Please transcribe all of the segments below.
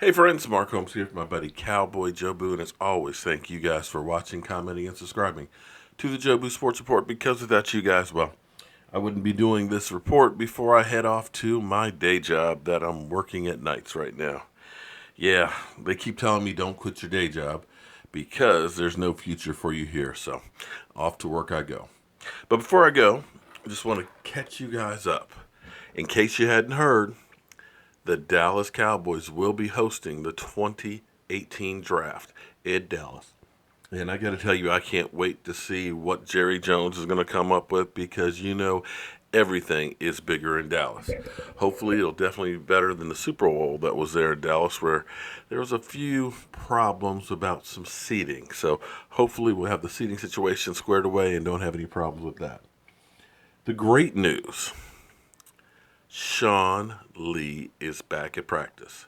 Hey friends, Mark Holmes here with my buddy Cowboy Joe Boo, and as always, thank you guys for watching, commenting, and subscribing to the Joe Boo Sports Report. Because without you guys, well, I wouldn't be doing this report before I head off to my day job that I'm working at nights right now. Yeah, they keep telling me don't quit your day job because there's no future for you here, so off to work I go. But before I go, I just want to catch you guys up. In case you hadn't heard, the Dallas Cowboys will be hosting the 2018 draft in Dallas. And I got to tell you, I can't wait to see what Jerry Jones is going to come up with because everything is bigger in Dallas. Hopefully, it'll definitely be better than the Super Bowl that was there in Dallas, where there was a few problems about some seating. So hopefully, we'll have the seating situation squared away and don't have any problems with that. The great news: Shawn Lee is back at practice.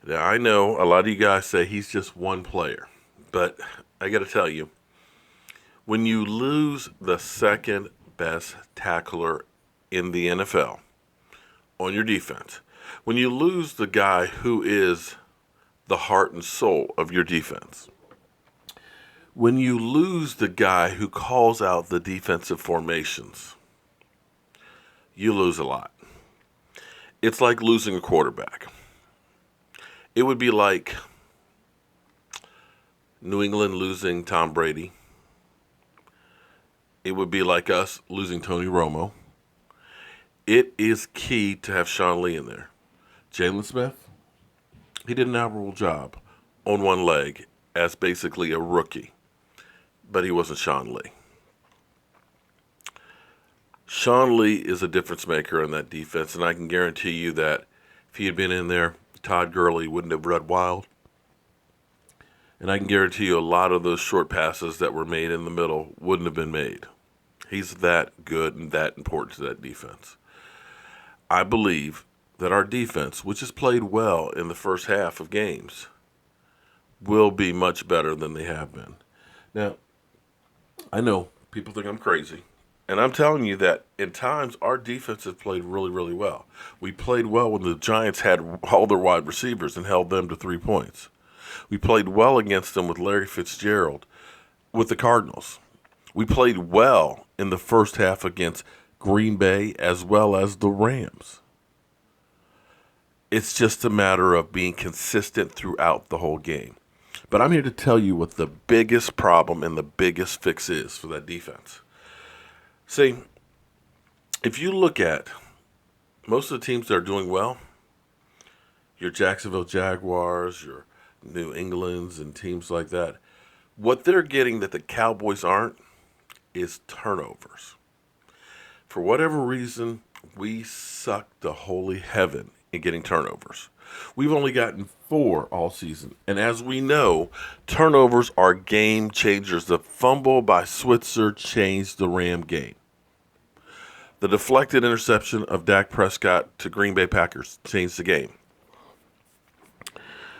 Now, I know a lot of you guys say he's just one player, but I got to tell you, when you lose the second best tackler in the NFL on your defense, when you lose the guy who is the heart and soul of your defense, when you lose the guy who calls out the defensive formations, you lose a lot. It's like losing a quarterback. It would be like New England losing Tom Brady. It would be like us losing Tony Romo. It is key to have Shawn Lee in there. Jalen Smith, he did an admirable job on one leg as basically a rookie, but he wasn't Shawn Lee. Shawn Lee is a difference maker in that defense, and I can guarantee you that if he had been in there, Todd Gurley wouldn't have run wild. And I can guarantee you a lot of those short passes that were made in the middle wouldn't have been made. He's that good and that important to that defense. I believe that our defense, which has played well in the first half of games, will be much better than they have been. Now, I know people think I'm crazy. And I'm telling you that in times our defense has played really, really well. We played well when the Giants had all their wide receivers and held them to 3 points. We played well against them with Larry Fitzgerald, with the Cardinals. We played well in the first half against Green Bay as well as the Rams. It's just a matter of being consistent throughout the whole game. But I'm here to tell you what the biggest problem and the biggest fix is for that defense. See, if you look at most of the teams that are doing well, your Jacksonville Jaguars, your New Englands, and teams like that, what they're getting that the Cowboys aren't is turnovers. For whatever reason, we suck to holy heaven in getting turnovers. We've only gotten 4 all season. And as we know, turnovers are game changers. The fumble by Switzer changed the Ram game. The deflected interception of Dak Prescott to Green Bay Packers changed the game.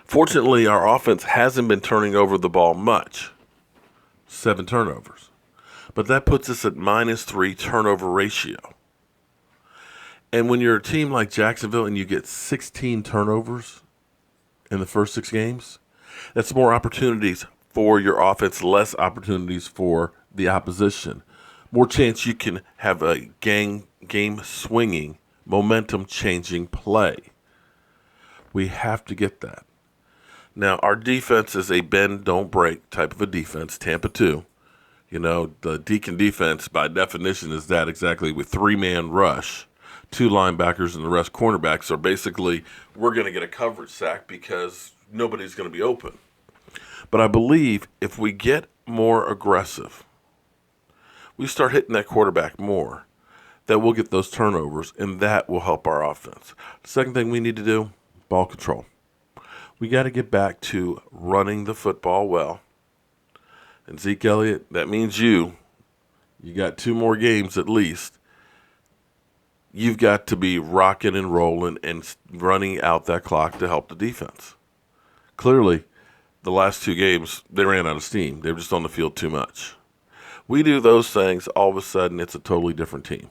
Fortunately, our offense hasn't been turning over the ball much. 7 turnovers. But that puts us at -3 turnover ratio. And when you're a team like Jacksonville and you get 16 turnovers in the first 6 games, that's more opportunities for your offense, less opportunities for the opposition. More chance you can have a game swinging, momentum changing play. We have to get that. Now, our defense is a bend, don't break type of a defense, Tampa 2. The Deacon defense, by definition, is that exactly with 3-man rush, 2 linebackers, and the rest cornerbacks are basically, we're going to get a coverage sack because nobody's going to be open. But I believe if we get more aggressive, we start hitting that quarterback more, that we'll get those turnovers, and that will help our offense. The second thing we need to do, ball control. We got to get back to running the football well. And Zeke Elliott, that means you got 2 more games at least. You've got to be rocking and rolling and running out that clock to help the defense. Clearly, the last 2 games, they ran out of steam. They were just on the field too much. We do those things, all of a sudden, it's a totally different team.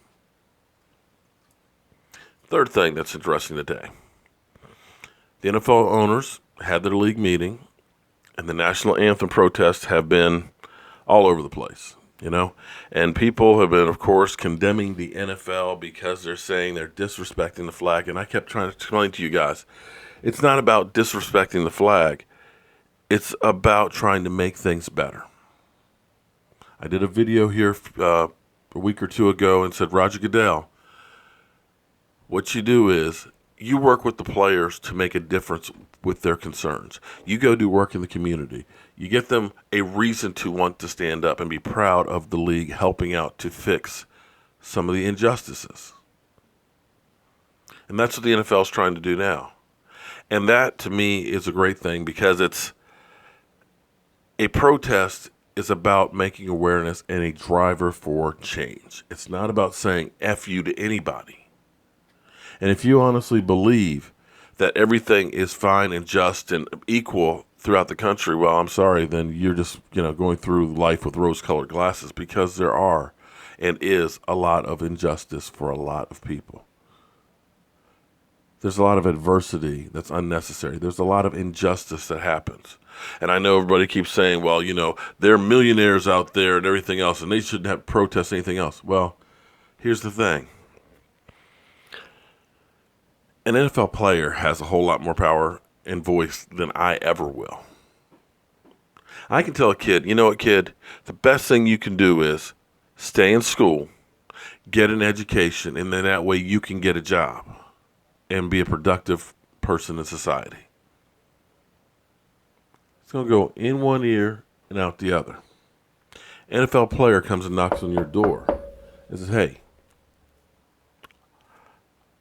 Third thing that's interesting today. The NFL owners had their league meeting, and the national anthem protests have been all over the place, and people have been, of course, condemning the NFL because they're saying they're disrespecting the flag. And I kept trying to explain to you guys, it's not about disrespecting the flag. It's about trying to make things better. I did a video here a week or two ago and said, Roger Goodell, what you do is you work with the players to make a difference with their concerns. You go do work in the community. You get them a reason to want to stand up and be proud of the league helping out to fix some of the injustices. And that's what the NFL is trying to do now. And that, to me, is a great thing, because it's a protest is about making awareness and a driver for change. It's not about saying F you to anybody. And if you honestly believe that everything is fine and just and equal throughout the country, well, I'm sorry, then you're just, going through life with rose-colored glasses, because there are and is a lot of injustice for a lot of people. There's a lot of adversity that's unnecessary. There's a lot of injustice that happens. And I know everybody keeps saying, well, there are millionaires out there and everything else, and they shouldn't have protest anything else. Well, here's the thing. An NFL player has a whole lot more power and voice than I ever will. I can tell a kid, you know what, kid? The best thing you can do is stay in school, get an education, and then that way you can get a job and be a productive person in society. It's going to go in one ear and out the other. NFL player comes and knocks on your door and says, hey,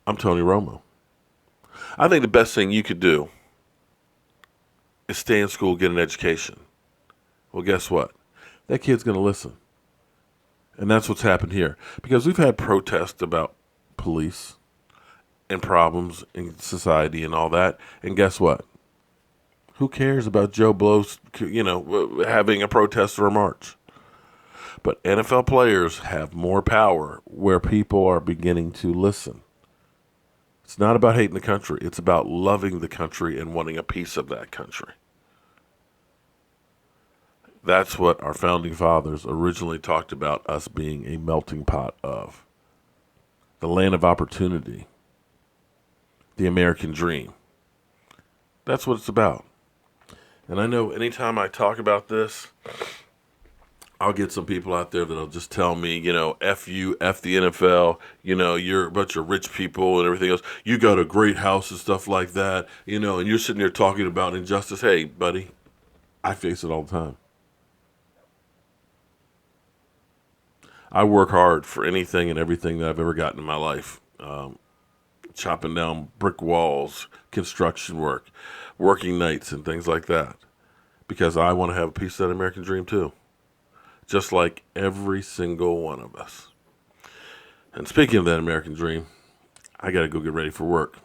I'm Tony Romo. I think the best thing you could do is stay in school, get an education. Well, guess what? That kid's going to listen. And that's what's happened here. Because we've had protests about police and problems in society and all that. And guess what? Who cares about Joe Blow's, having a protest or a march? But NFL players have more power where people are beginning to listen. It's not about hating the country. It's about loving the country and wanting a piece of that country. That's what our founding fathers originally talked about us being a melting pot of. The land of opportunity. The American dream. That's what it's about. And I know anytime I talk about this, I'll get some people out there that'll just tell me, F you, F the NFL, you're a bunch of rich people and everything else. You got a great house and stuff like that, and you're sitting there talking about injustice. Hey, buddy, I face it all the time. I work hard for anything and everything that I've ever gotten in my life. Chopping down brick walls, construction work, working nights and things like that. Because I want to have a piece of that American dream too. Just like every single one of us. And speaking of that American dream, I got to go get ready for work.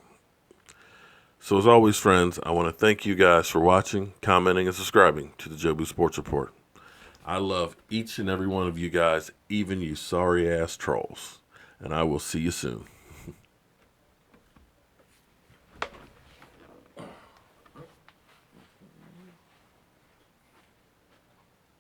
So as always, friends, I want to thank you guys for watching, commenting, and subscribing to the Jobu Sports Report. I love each and every one of you guys, even you sorry-ass trolls. And I will see you soon.